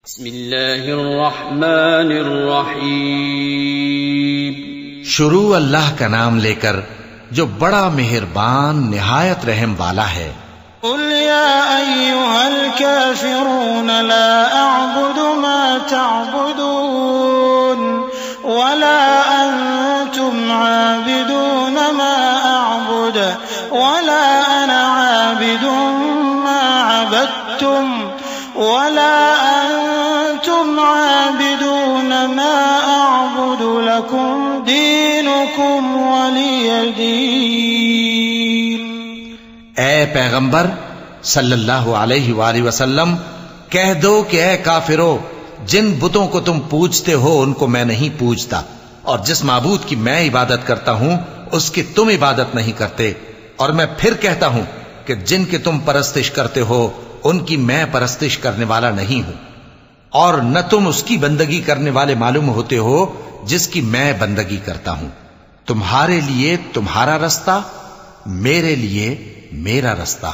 بسم اللہ الرحمن الرحیم۔ شروع اللہ کا نام لے کر جو بڑا مہربان نہایت رحم والا ہے۔ قل یا ایھا الکافرون لا اعبد ما تعبدون ولا انتم عابدون ما اعبد ولا انا عابد ما عبدتم ولا انتم عابدون ما اعبد لكم دینکم ولی دین۔ اے پیغمبر صلی اللہ علیہ وآلہ وسلم، کہہ دو کہ اے کافرو، جن بتوں کو تم پوجتے ہو ان کو میں نہیں پوجتا، اور جس معبود کی میں عبادت کرتا ہوں اس کی تم عبادت نہیں کرتے، اور میں پھر کہتا ہوں کہ جن کی تم پرستش کرتے ہو ان کی میں پرستش کرنے والا نہیں ہوں، اور نہ تم اس کی بندگی کرنے والے معلوم ہوتے ہو جس کی میں بندگی کرتا ہوں۔ تمہارے لیے تمہارا رستہ، میرے لیے میرا رستہ۔